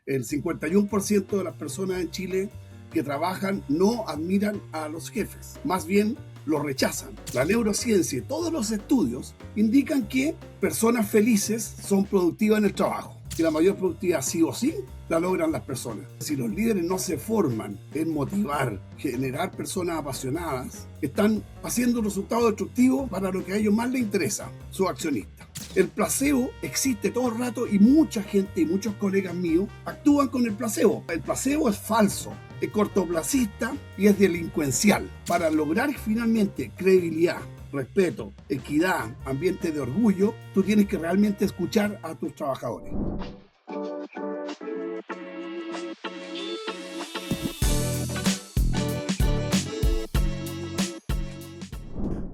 El 51% de las personas en Chile que trabajan no admiran a los jefes, más bien los rechazan. La neurociencia y todos los estudios indican que personas felices son productivas en el trabajo. Y la mayor productividad sí o sí la logran las personas. Si los líderes no se forman en motivar, generar personas apasionadas, están haciendo resultados destructivos para lo que a ellos más les interesa, sus accionistas. El placebo existe todo el rato y mucha gente y muchos colegas míos actúan con el placebo. El placebo es falso, es cortoplacista y es delincuencial. Para lograr finalmente credibilidad, respeto, equidad, ambiente de orgullo, tú tienes que realmente escuchar a tus trabajadores.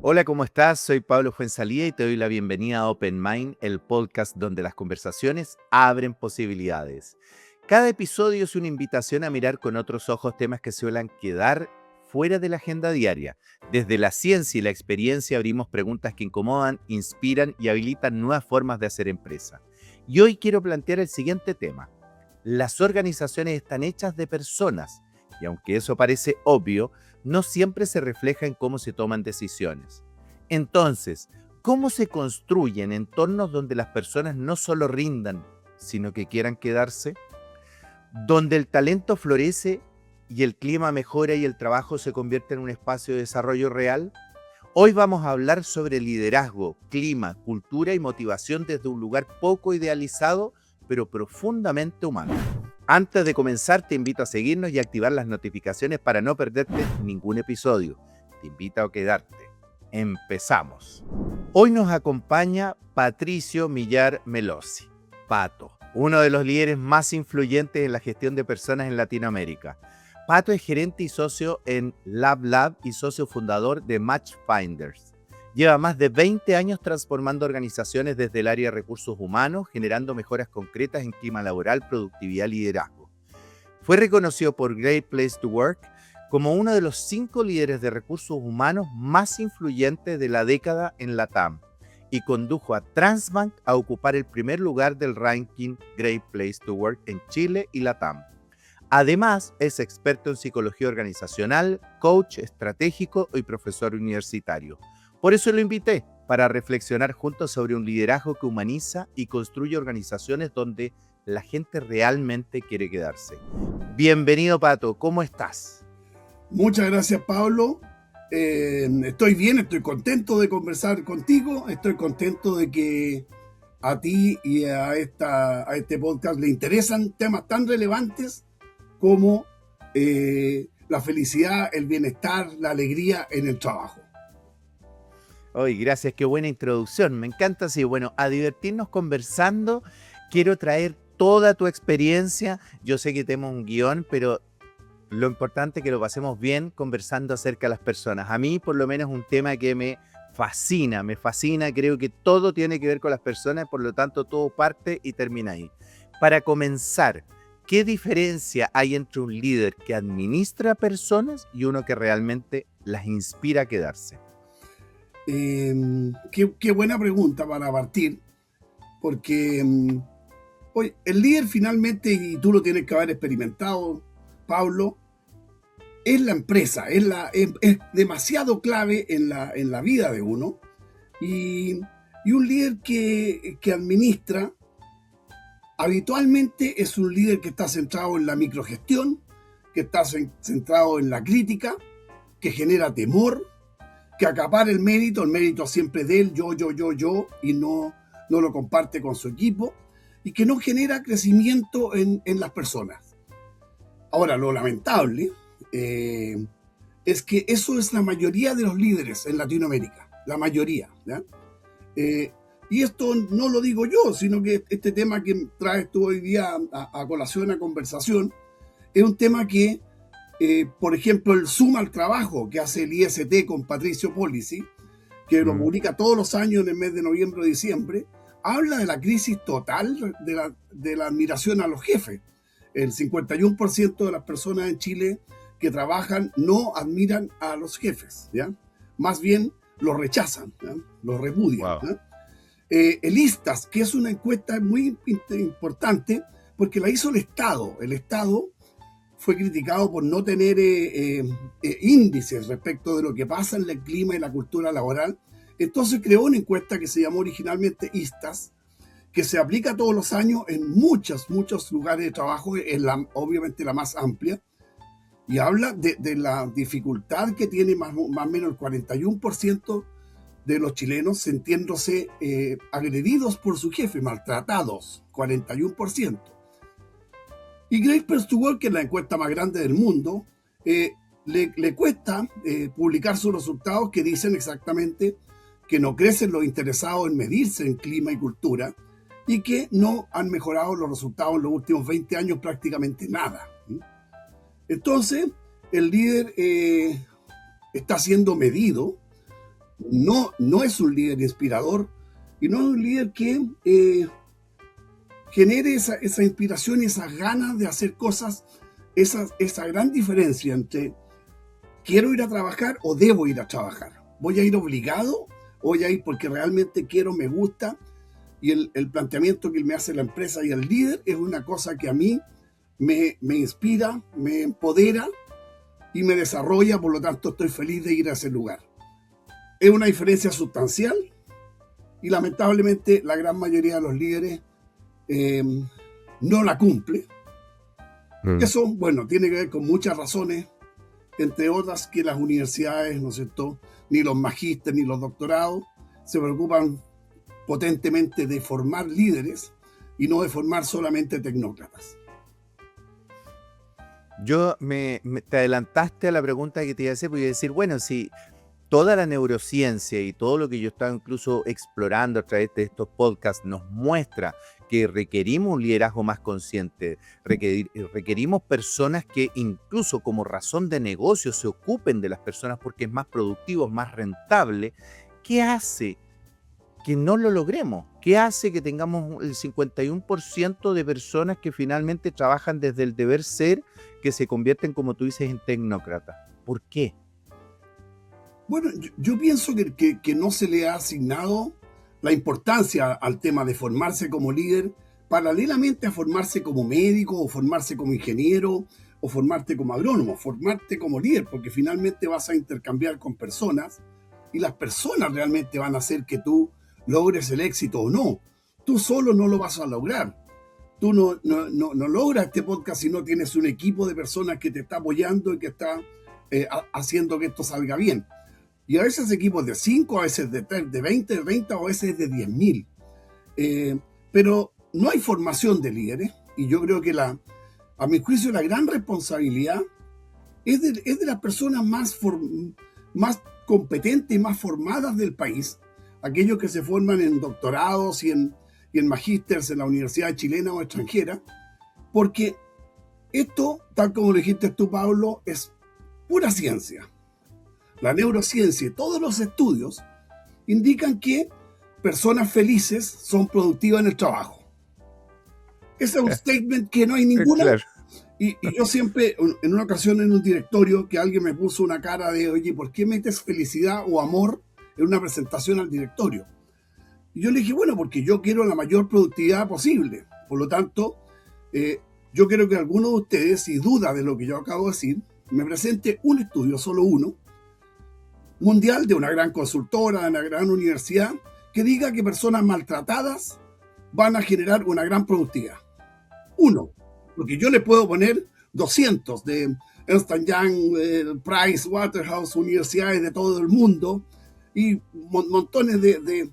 Hola, ¿cómo estás? Soy Pablo Fuenzalía y te doy la bienvenida a Open Mind, el podcast donde las conversaciones abren posibilidades. Cada episodio es una invitación a mirar con otros ojos temas que suelen quedar fuera de la agenda diaria. Desde la ciencia y la experiencia abrimos preguntas que incomodan, inspiran y habilitan nuevas formas de hacer empresa. Y hoy quiero plantear el siguiente tema. Las organizaciones están hechas de personas y aunque eso parece obvio, no siempre se refleja en cómo se toman decisiones. Entonces, ¿cómo se construyen entornos donde las personas no solo rindan, sino que quieran quedarse? Donde el talento florece y el clima mejora y el trabajo se convierte en un espacio de desarrollo real. Hoy vamos a hablar sobre liderazgo, clima, cultura y motivación desde un lugar poco idealizado, pero profundamente humano. Antes de comenzar, te invito a seguirnos y activar las notificaciones para no perderte ningún episodio. Te invito a quedarte. Empezamos. Hoy nos acompaña Patricio Millar Melosi, Pato, uno de los líderes más influyentes en la gestión de personas en Latinoamérica. Pato es gerente y socio en LabLab y socio fundador de Matchfinders. Lleva más de 20 años transformando organizaciones desde el área de recursos humanos, generando mejoras concretas en clima laboral, productividad y liderazgo. Fue reconocido por Great Place to Work como uno de los 5 líderes de recursos humanos más influyentes de la década en LATAM y condujo a Transbank a ocupar el primer lugar del ranking Great Place to Work en Chile y LATAM. Además, es experto en psicología organizacional, coach estratégico y profesor universitario. Por eso lo invité, para reflexionar juntos sobre un liderazgo que humaniza y construye organizaciones donde la gente realmente quiere quedarse. Bienvenido, Pato, ¿cómo estás? Muchas gracias, Pablo. Estoy bien, estoy contento de conversar contigo, estoy contento de que a ti y a este podcast le interesan temas tan relevantes como la felicidad, el bienestar, la alegría en el trabajo. Oye, gracias, qué buena introducción. Me encanta así. Bueno, a divertirnos conversando. Quiero traer toda tu experiencia. Yo sé que tenemos un guión, pero lo importante es que lo pasemos bien conversando acerca de las personas. A mí, por lo menos, es un tema que me fascina. Creo que todo tiene que ver con las personas, por lo tanto, todo parte y termina ahí. Para comenzar, ¿qué diferencia hay entre un líder que administra personas y uno que realmente las inspira a quedarse? Qué buena pregunta para partir, porque el líder finalmente, y tú lo tienes que haber experimentado, Pablo, es la empresa, es demasiado clave en la vida de uno, y un líder que administra habitualmente es un líder que está centrado en la microgestión, que está centrado en la crítica, que genera temor, que acapara el mérito siempre de él, yo, y no lo comparte con su equipo, y que no genera crecimiento en las personas. Ahora, lo lamentable es que eso es la mayoría de los líderes en Latinoamérica, la mayoría, ¿ya? Y esto no lo digo yo, sino que este tema que traes tú hoy día a colación, a conversación, es un tema que por ejemplo, el Suma al Trabajo que hace el IST con Patricio Policy, que lo publica todos los años en el mes de noviembre o diciembre, habla de la crisis total de la admiración a los jefes. El 51% de las personas en Chile que trabajan no admiran a los jefes, ¿ya? Más bien los rechazan, ¿ya? Los repudian. Wow. El ISTAS, que es una encuesta muy importante, porque la hizo el Estado. El Estado fue criticado por no tener índices respecto de lo que pasa en el clima y la cultura laboral. Entonces creó una encuesta que se llamó originalmente ISTAS, que se aplica todos los años en muchos lugares de trabajo, es obviamente la más amplia, y habla de la dificultad que tiene más o menos el 41% de los chilenos sintiéndose agredidos por su jefe, maltratados, 41%. Y Great Place to Work, que es la encuesta más grande del mundo, le cuesta publicar sus resultados, que dicen exactamente que no crecen los interesados en medirse en clima y cultura, y que no han mejorado los resultados en los últimos 20 años prácticamente nada. Entonces, el líder está siendo medido, no es un líder inspirador, y no es un líder que genere esa inspiración y esas ganas de hacer cosas, esa gran diferencia entre quiero ir a trabajar o debo ir a trabajar. ¿Voy a ir obligado o voy a ir porque realmente quiero, me gusta? Y el planteamiento que me hace la empresa y el líder es una cosa que a mí me inspira, me empodera y me desarrolla, por lo tanto estoy feliz de ir a ese lugar. Es una diferencia sustancial y lamentablemente la gran mayoría de los líderes no la cumple. Eso, bueno, tiene que ver con muchas razones, entre otras que las universidades, ¿no es cierto?, ni los magísteres ni los doctorados se preocupan potentemente de formar líderes y no de formar solamente tecnócratas. Te adelantaste a la pregunta que te iba a hacer, porque iba a decir, bueno, si toda la neurociencia y todo lo que yo estaba incluso explorando a través de estos podcasts nos muestra que requerimos un liderazgo más consciente, requerimos personas que incluso como razón de negocio se ocupen de las personas porque es más productivo, más rentable. ¿Qué hace que no lo logremos? ¿Qué hace que tengamos el 51% de personas que finalmente trabajan desde el deber ser, que se convierten, como tú dices, en tecnócratas? ¿Por qué? Bueno, yo pienso que no se le ha asignado la importancia al tema de formarse como líder paralelamente a formarse como médico o formarse como ingeniero o formarte como agrónomo, formarte como líder, porque finalmente vas a intercambiar con personas y las personas realmente van a hacer que tú logres el éxito o no. Tú solo no lo vas a lograr. Tú no logras este podcast si no tienes un equipo de personas que te está apoyando y que está haciendo que esto salga bien. Y a veces equipos de 5, a veces de 3, de 20, de 30, o a veces de 10.000. Pero no hay formación de líderes, y yo creo que a mi juicio la gran responsabilidad es de las personas más competentes y más formadas del país, aquellos que se forman en doctorados y en magísteres en la universidad chilena o extranjera, porque esto, tal como lo dijiste tú, Pablo, es pura ciencia. La neurociencia y todos los estudios indican que personas felices son productivas en el trabajo. Ese es un statement que no hay ninguna. Claro. Y yo siempre, en una ocasión en un directorio, que alguien me puso una cara de, oye, ¿por qué metes felicidad o amor en una presentación al directorio? Y yo le dije, bueno, porque yo quiero la mayor productividad posible. Por lo tanto, yo quiero que alguno de ustedes, si duda de lo que yo acabo de decir, me presente un estudio, solo uno, mundial, de una gran consultora, de una gran universidad, que diga que personas maltratadas van a generar una gran productividad. Uno, porque yo le puedo poner 200 de Ernst & Young, Price, Waterhouse, universidades de todo el mundo y montones de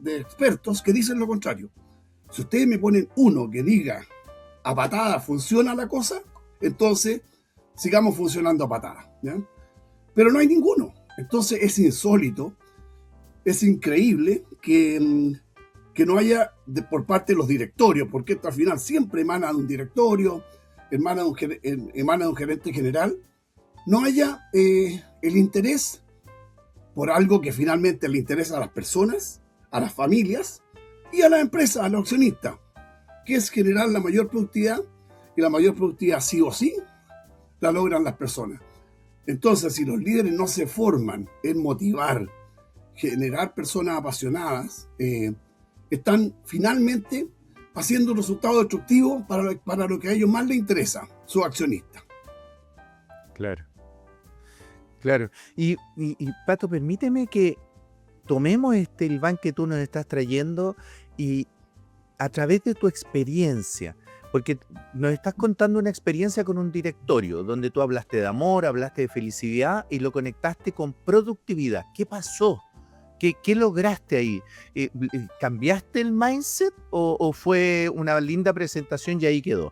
expertos que dicen lo contrario. Si ustedes me ponen uno que diga a patada funciona la cosa, entonces sigamos funcionando a patada, ¿ya? Pero no hay ninguno. Entonces es insólito, es increíble que no haya por parte de los directorios, porque esto al final siempre emana de un directorio, emana de un gerente general, no haya el interés por algo que finalmente le interesa a las personas, a las familias y a las empresas, a los accionistas, que es generar la mayor productividad, y la mayor productividad sí o sí la logran las personas. Entonces, si los líderes no se forman en motivar, generar personas apasionadas, están finalmente haciendo un resultado destructivo para lo que a ellos más les interesa, sus accionistas. Claro, claro. Y Pato, permíteme que tomemos el van que tú nos estás trayendo y a través de tu experiencia, porque nos estás contando una experiencia con un directorio donde tú hablaste de amor, hablaste de felicidad y lo conectaste con productividad. ¿Qué pasó? ¿Qué lograste ahí? ¿Cambiaste el mindset o fue una linda presentación y ahí quedó?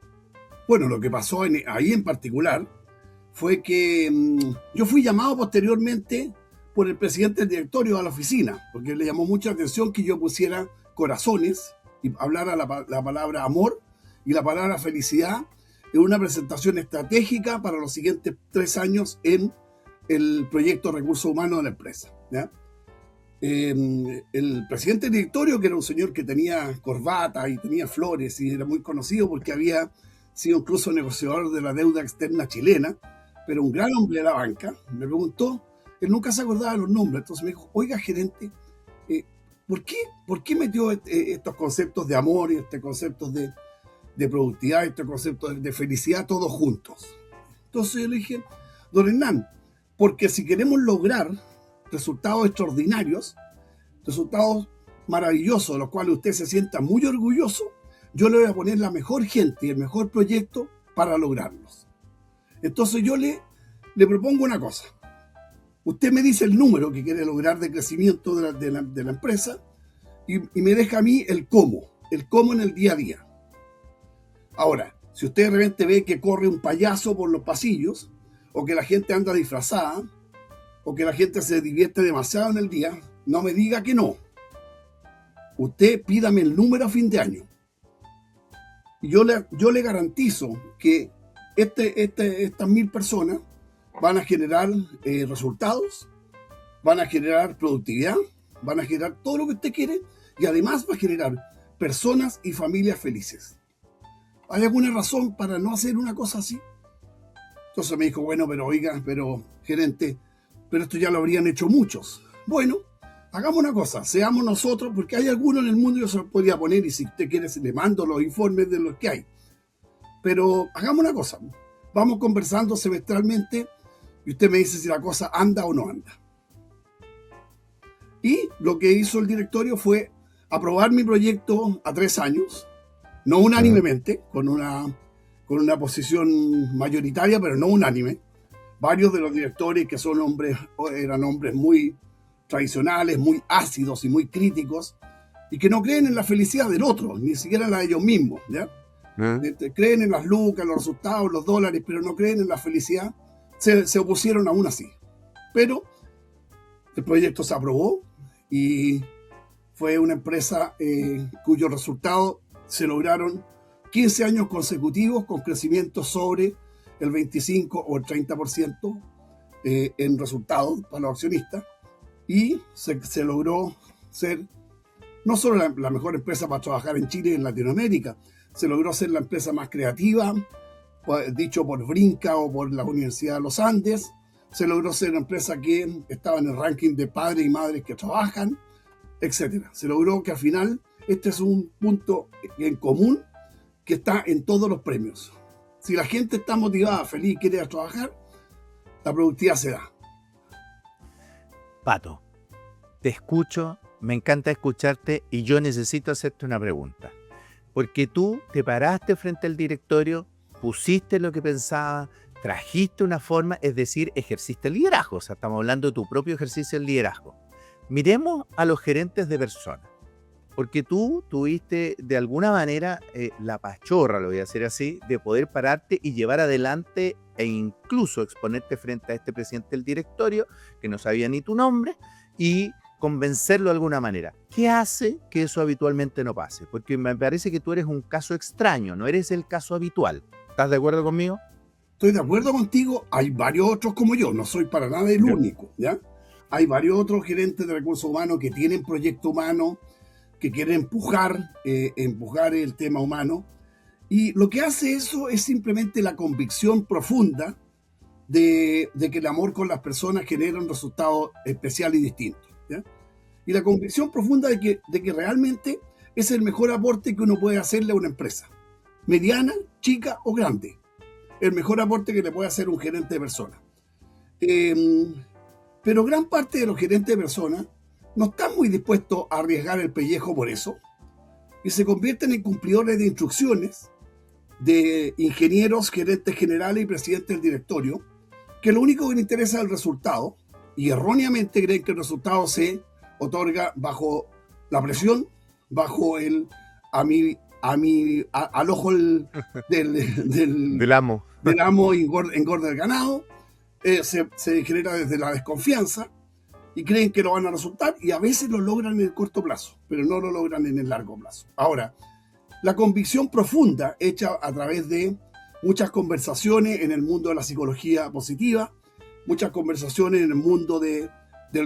Bueno, lo que pasó ahí en particular fue que yo fui llamado posteriormente por el presidente del directorio a la oficina, porque le llamó mucha atención que yo pusiera corazones y hablara la palabra amor y la palabra felicidad en una presentación estratégica para los siguientes 3 años en el proyecto Recursos Humanos de la empresa, ¿ya? El presidente del directorio, que era un señor que tenía corbata y tenía flores y era muy conocido porque había sido incluso negociador de la deuda externa chilena, pero un gran hombre de la banca, me preguntó, él nunca se acordaba de los nombres, entonces me dijo, oiga gerente, ¿por qué metió estos conceptos de amor y estos conceptos de productividad, estos conceptos de felicidad todos juntos? Entonces yo le dije, don Hernán, porque si queremos lograr resultados extraordinarios, resultados maravillosos, de los cuales usted se sienta muy orgulloso, yo le voy a poner la mejor gente y el mejor proyecto para lograrlos. Entonces yo le propongo una cosa. Usted me dice el número que quiere lograr de crecimiento de la empresa y me deja a mí el cómo en el día a día. Ahora, si usted de repente ve que corre un payaso por los pasillos, o que la gente anda disfrazada, o que la gente se divierte demasiado en el día, no me diga que no. Usted pídame el número a fin de año. Y yo le garantizo que estas 1000 personas van a generar resultados, van a generar productividad, van a generar todo lo que usted quiere y además va a generar personas y familias felices. ¿Hay alguna razón para no hacer una cosa así? Entonces me dijo, bueno, pero gerente, pero esto ya lo habrían hecho muchos. Bueno, hagamos una cosa, seamos nosotros, porque hay algunos en el mundo, yo se los podría poner y si usted quiere le mando los informes de los que hay. Pero hagamos una cosa, vamos conversando semestralmente y usted me dice si la cosa anda o no anda. Y lo que hizo el directorio fue aprobar mi proyecto a 3 años, no unánimemente, con una posición mayoritaria, pero no unánime. Varios de los directores que eran hombres muy tradicionales, muy ácidos y muy críticos, y que no creen en la felicidad del otro, ni siquiera en la de ellos mismos, ¿ya? Creen en las lucas, los resultados, los dólares, pero no creen en la felicidad. Se opusieron aún así. Pero el proyecto se aprobó y fue una empresa cuyo resultado se lograron 15 años consecutivos con crecimiento sobre el 25 o el 30% en resultados para los accionistas, y se logró ser no solo la mejor empresa para trabajar en Chile y en Latinoamérica, se logró ser la empresa más creativa, dicho por Brinca o por la Universidad de los Andes, se logró ser una empresa que estaba en el ranking de padres y madres que trabajan, etc. Se logró que al final este es un punto en común que está en todos los premios. Si la gente está motivada, feliz, quiere ir a trabajar, la productividad se da. Pato, te escucho, me encanta escucharte y yo necesito hacerte una pregunta. Porque tú te paraste frente al directorio, pusiste lo que pensabas, trajiste una forma, es decir, ejerciste el liderazgo. O sea, estamos hablando de tu propio ejercicio del liderazgo. Miremos a los gerentes de personas. Porque tú tuviste de alguna manera la pachorra, lo voy a decir así, de poder pararte y llevar adelante e incluso exponerte frente a este presidente del directorio, que no sabía ni tu nombre, y convencerlo de alguna manera. ¿Qué hace que eso habitualmente no pase? Porque me parece que tú eres un caso extraño, no eres el caso habitual. ¿Estás de acuerdo conmigo? Estoy de acuerdo contigo, hay varios otros como yo, no soy para nada el único, ¿ya? Hay varios otros gerentes de recursos humanos que tienen proyecto humano, que quieren empujar el tema humano, y lo que hace eso es simplemente la convicción profunda de que el amor con las personas genera un resultado especial y distinto, ¿ya? Y la convicción profunda de que realmente es el mejor aporte que uno puede hacerle a una empresa, mediana, chica o grande. El mejor aporte que le puede hacer un gerente de personas. Pero gran parte de los gerentes de personas no están muy dispuestos a arriesgar el pellejo por eso y se convierten en cumplidores de instrucciones de ingenieros, gerentes generales y presidentes del directorio, que lo único que les interesa es el resultado y erróneamente creen que el resultado se otorga bajo la presión, bajo el al ojo Del amo. del amo engorda el ganado, se genera desde la desconfianza y creen que lo van a resultar y a veces lo logran en el corto plazo, pero no lo logran en el largo plazo. Ahora, la convicción profunda hecha a través de muchas conversaciones en el mundo de la psicología positiva, muchas conversaciones en el mundo del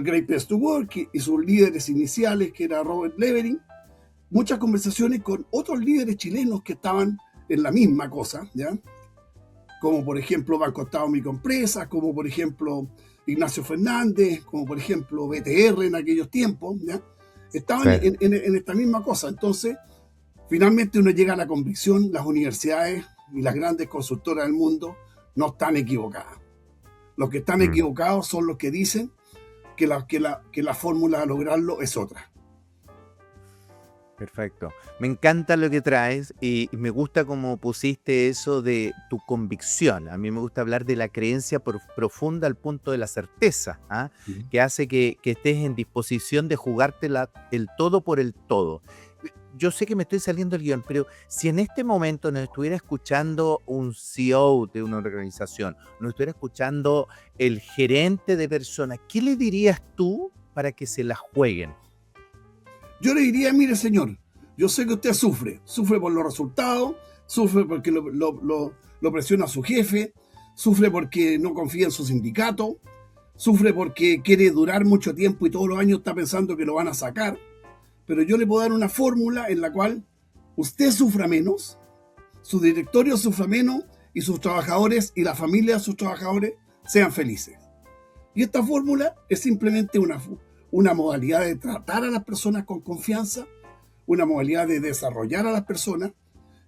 Great Place to Work y sus líderes iniciales, que era Robert Levering, muchas conversaciones con otros líderes chilenos que estaban en la misma cosa, ¿ya? Como por ejemplo Banco Estado Microempresas, como por ejemplo Ignacio Fernández, como por ejemplo BTR en aquellos tiempos, ¿ya? Estaban Sí. en esta misma cosa. Entonces, finalmente uno llega a la convicción, las universidades y las grandes consultoras del mundo no están equivocadas. Los que están equivocados son los que dicen que la fórmula a lograrlo es otra. Perfecto. Me encanta lo que traes y me gusta cómo pusiste eso de tu convicción. A mí me gusta hablar de la creencia profunda al punto de la certeza, ¿ah? Que hace que estés en disposición de jugártela el todo por el todo. Yo sé que me estoy saliendo del guión, pero si en este momento nos estuviera escuchando un CEO de una organización, nos estuviera escuchando el gerente de personas, ¿qué le dirías tú para que se la jueguen? Yo le diría, mire señor, yo sé que usted sufre por los resultados, sufre porque lo presiona su jefe, sufre porque no confía en su sindicato, sufre porque quiere durar mucho tiempo y todos los años está pensando que lo van a sacar, pero yo le puedo dar una fórmula en la cual usted sufra menos, su directorio sufra menos y sus trabajadores y la familia de sus trabajadores sean felices. Y esta fórmula es simplemente una modalidad de tratar a las personas con confianza, una modalidad de desarrollar a las personas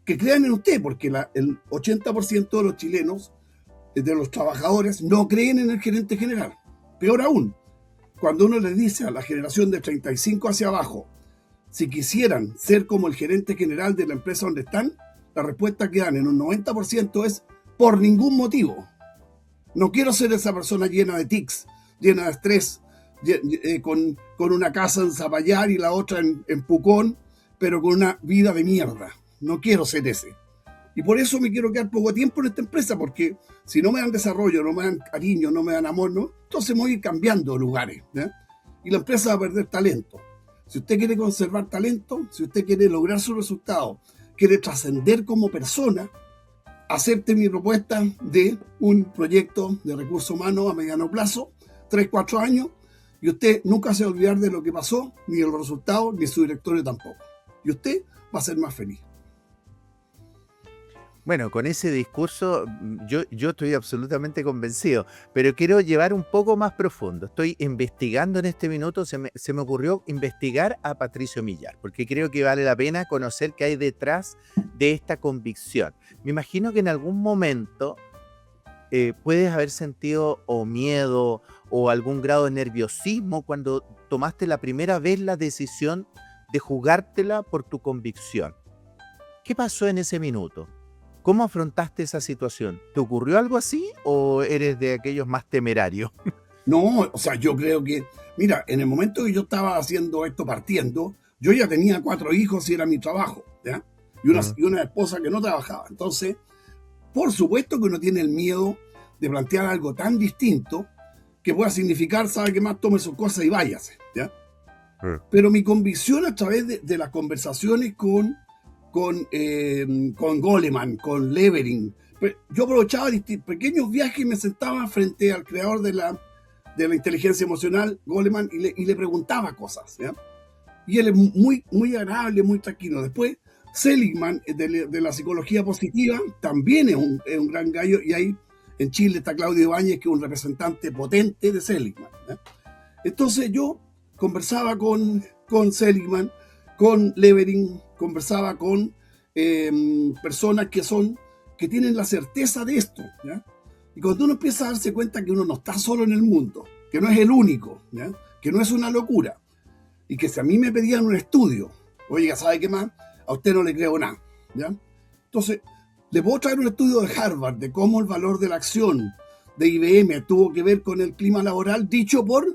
que crean en usted, porque el 80% de los chilenos, de los trabajadores, no creen en el gerente general. Peor aún, cuando uno les dice a la generación de 35 hacia abajo, si quisieran ser como el gerente general de la empresa donde están, la respuesta que dan en un 90% es por ningún motivo. No quiero ser esa persona llena de tics, llena de estrés, con una casa en Zapallar y la otra en Pucón, pero con una vida de mierda. No quiero ser ese. Y por eso me quiero quedar poco tiempo en esta empresa, porque si no me dan desarrollo, no me dan cariño, no me dan amor, ¿no? Entonces me voy a ir cambiando lugares, ¿ya? Y la empresa va a perder talento. Si usted quiere conservar talento, si usted quiere lograr su resultado, quiere trascender como persona, acepte mi propuesta de un proyecto de recursos humanos a mediano plazo, 3-4 años, y usted nunca se va a olvidar de lo que pasó, ni el resultado, ni su directorio tampoco. Y usted va a ser más feliz. Bueno, con ese discurso yo estoy absolutamente convencido, pero quiero llevar un poco más profundo. Estoy investigando en este minuto, se me ocurrió investigar a Patricio Millar, porque creo que vale la pena conocer qué hay detrás de esta convicción. Me imagino que en algún momento puedes haber sentido o miedo o algún grado de nerviosismo cuando tomaste la primera vez la decisión de jugártela por tu convicción. ¿Qué pasó en ese minuto? ¿Cómo afrontaste esa situación? ¿Te ocurrió algo así o eres de aquellos más temerarios? No, o sea, yo creo que, mira, en el momento que yo estaba haciendo esto partiendo, yo ya tenía 4 hijos y era mi trabajo, ¿ya? Y una esposa que no trabajaba. Entonces, por supuesto que uno tiene el miedo de plantear algo tan distinto que pueda significar, sabe qué más, tome sus cosas y váyase, ¿ya? Pero mi convicción a través de las conversaciones con Goleman, con Levering, yo aprovechaba pequeños viajes y me sentaba frente al creador de la inteligencia emocional, Goleman, y le preguntaba cosas, ¿ya? Y él es muy, muy agradable, muy tranquilo. Después, Seligman, de la psicología positiva, también es un gran gallo, y ahí en Chile está Claudio Ibáñez, que es un representante potente de Seligman, ¿ya? Entonces yo conversaba con Seligman con Levering, conversaba con personas que tienen la certeza de esto, ¿ya? Y cuando uno empieza a darse cuenta que uno no está solo en el mundo, que no es el único, ¿ya? Que no es una locura, y que si a mí me pedían un estudio, oiga, ¿sabe qué más? A usted no le creo nada, ¿ya? Entonces, le puedo traer un estudio de Harvard de cómo el valor de la acción de IBM tuvo que ver con el clima laboral, dicho por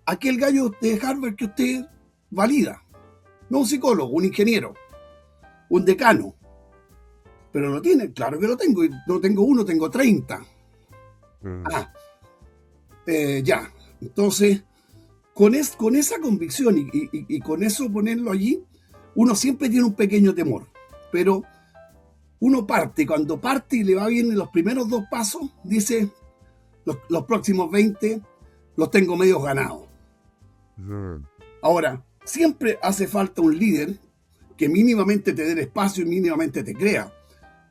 aquel gallo de Harvard que usted valida. No un psicólogo, un ingeniero, un decano. Pero lo tiene, claro que lo tengo. Y no tengo uno, tengo 30. Ya. Entonces, con esa convicción y con eso ponerlo allí, uno siempre tiene un pequeño temor. Pero uno parte, cuando parte y le va bien en los primeros 2 pasos, dice, los próximos 20 los tengo medios ganados. Ahora, siempre hace falta un líder que mínimamente te dé el espacio y mínimamente te crea.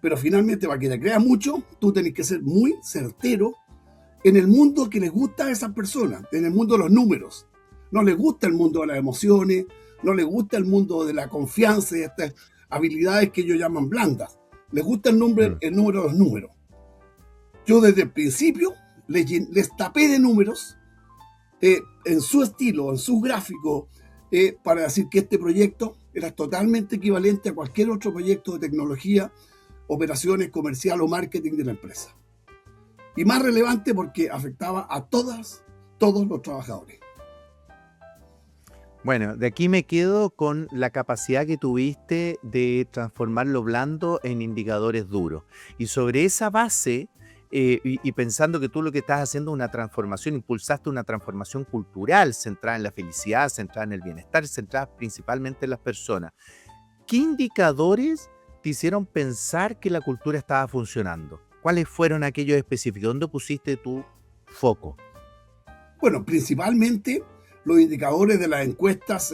Pero finalmente, para que te crea mucho, tú tenés que ser muy certero en el mundo que les gusta a esas personas, en el mundo de los números. No les gusta el mundo de las emociones, no les gusta el mundo de la confianza y estas habilidades que ellos llaman blandas. Les gusta el número de los números. Yo desde el principio les tapé de números en su estilo, en su gráfico, para decir que este proyecto era totalmente equivalente a cualquier otro proyecto de tecnología, operaciones comercial o marketing de la empresa. Y más relevante porque afectaba a todos los trabajadores. Bueno, de aquí me quedo con la capacidad que tuviste de transformar lo blando en indicadores duros. Y sobre esa base, y pensando que tú lo que estás haciendo es una transformación, impulsaste una transformación cultural centrada en la felicidad, centrada en el bienestar, centrada principalmente en las personas. ¿Qué indicadores te hicieron pensar que la cultura estaba funcionando? ¿Cuáles fueron aquellos específicos? ¿Dónde pusiste tu foco? Bueno, principalmente los indicadores de las encuestas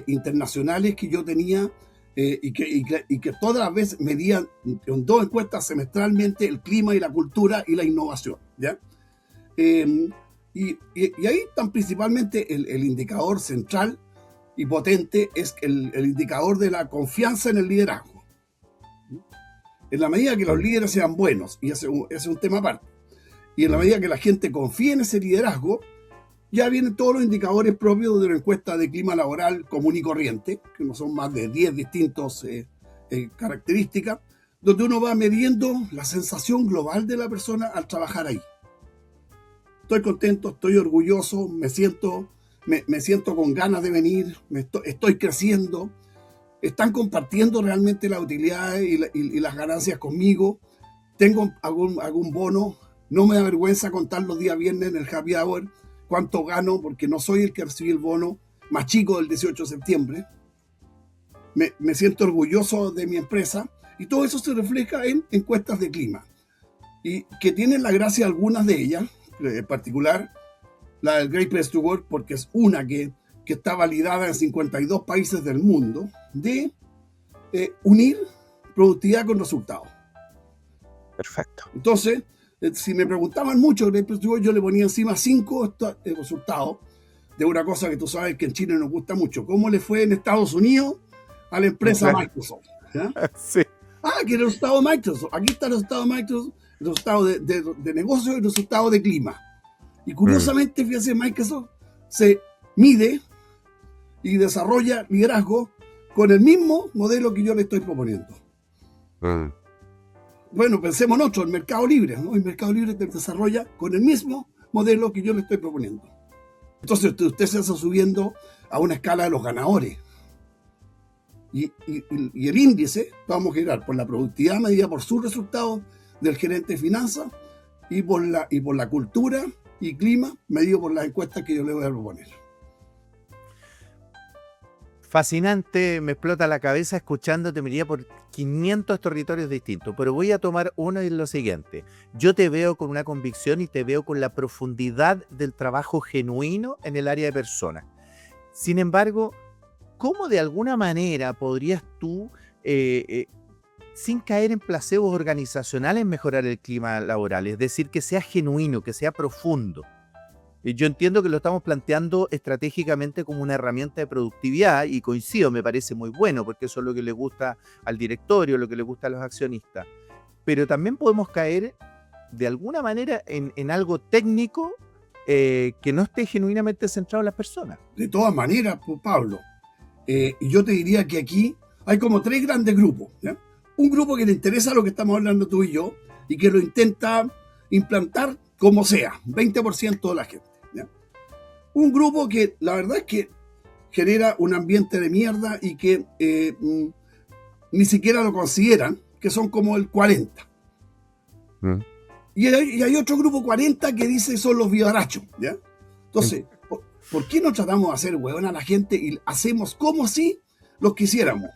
internacionales que yo tenía y que todas las veces medían en 2 encuestas semestralmente el clima y la cultura y la innovación, ¿ya? Y ahí están principalmente el indicador central y potente es el indicador de la confianza en el liderazgo. En la medida que los líderes sean buenos, y ese es un tema aparte, y en la medida que la gente confíe en ese liderazgo, ya vienen todos los indicadores propios de una encuesta de clima laboral común y corriente, que no son más de 10 distintas características, donde uno va midiendo la sensación global de la persona al trabajar ahí. Estoy contento, estoy orgulloso, me siento con ganas de venir, estoy creciendo, están compartiendo realmente las utilidades y las ganancias conmigo, tengo algún bono, no me da vergüenza contar los días viernes en el happy hour, cuánto gano, porque no soy el que recibe el bono más chico del 18 de septiembre. Me siento orgulloso de mi empresa y todo eso se refleja en encuestas de clima. Y que tienen la gracia algunas de ellas, en particular la del Great Place to Work, porque es una que está validada en 52 países del mundo, de unir productividad con resultados. Perfecto. Entonces, si me preguntaban mucho, yo le ponía encima 5 resultados de una cosa que tú sabes que en Chile nos gusta mucho. ¿Cómo le fue en Estados Unidos a la empresa Microsoft? ¿Ya? Sí. Que el resultado de Microsoft. Aquí está el resultado de Microsoft, el resultado de negocio y el resultado de clima. Y curiosamente, fíjate, Microsoft se mide y desarrolla liderazgo con el mismo modelo que yo le estoy proponiendo. Bueno, pensemos en otro, el Mercado Libre, ¿no? El Mercado Libre se desarrolla con el mismo modelo que yo le estoy proponiendo. Entonces usted se está subiendo a una escala de los ganadores. Y el índice vamos a generar por la productividad medida por sus resultados del gerente de finanzas y por la cultura y clima medido por las encuestas que yo le voy a proponer. Fascinante, me explota la cabeza escuchándote, me iría por 500 territorios distintos, pero voy a tomar uno y es lo siguiente. Yo te veo con una convicción y te veo con la profundidad del trabajo genuino en el área de personas. Sin embargo, ¿cómo de alguna manera podrías tú, sin caer en placebos organizacionales, mejorar el clima laboral? Es decir, que sea genuino, que sea profundo. Y yo entiendo que lo estamos planteando estratégicamente como una herramienta de productividad y coincido, me parece muy bueno porque eso es lo que le gusta al directorio, lo que le gusta a los accionistas. Pero también podemos caer de alguna manera en algo técnico que no esté genuinamente centrado en las personas. De todas maneras, pues, Pablo, yo te diría que aquí hay como 3 grandes grupos, ¿ya? Un grupo que le interesa lo que estamos hablando tú y yo y que lo intenta implantar como sea, 20% de la gente, ¿ya? Un grupo que la verdad es que genera un ambiente de mierda y que ni siquiera lo consideran, que son como el 40%. Y hay otro grupo 40 que dice son los vivarachos, ¿ya? Entonces, ¿por qué no tratamos de hacer huevón a la gente y hacemos como si los quisiéramos?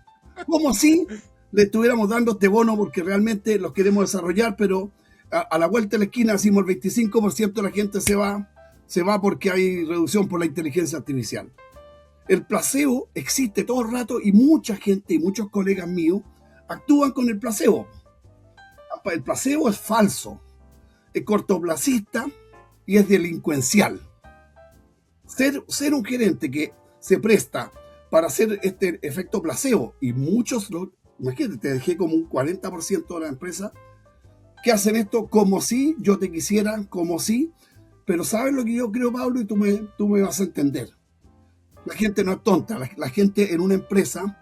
Como si le estuviéramos dando este bono porque realmente los queremos desarrollar, pero a la vuelta de la esquina decimos el 25% de la gente se va porque hay reducción por la inteligencia artificial. El placebo existe todo el rato y mucha gente y muchos colegas míos actúan con el placebo. El placebo es falso, es cortoplacista y es delincuencial. Ser un gerente que se presta para hacer este efecto placebo y muchos, imagínate, te dejé como un 40% de la empresa que hacen esto como si yo te quisiera, como si, pero ¿sabes lo que yo creo, Pablo? Y tú me vas a entender. La gente no es tonta, la gente en una empresa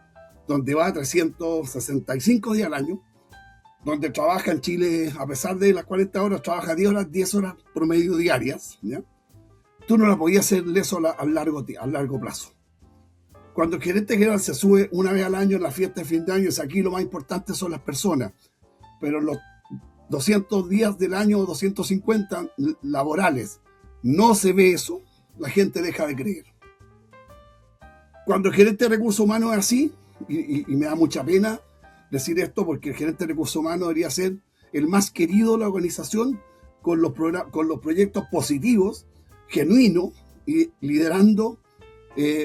donde va 365 días al año, donde trabaja en Chile, a pesar de las 40 horas, trabaja 10 horas promedio diarias, ¿ya? Tú no la podías hacer eso a largo plazo. Cuando el gerente general se sube una vez al año en la fiesta de fin de año, aquí lo más importante son las personas, pero los 200 días del año o 250 laborales no se ve eso, la gente deja de creer. Cuando el gerente de recursos humanos es así, y me da mucha pena decir esto porque el gerente de recursos humanos debería ser el más querido de la organización con los proyectos positivos, genuinos y liderando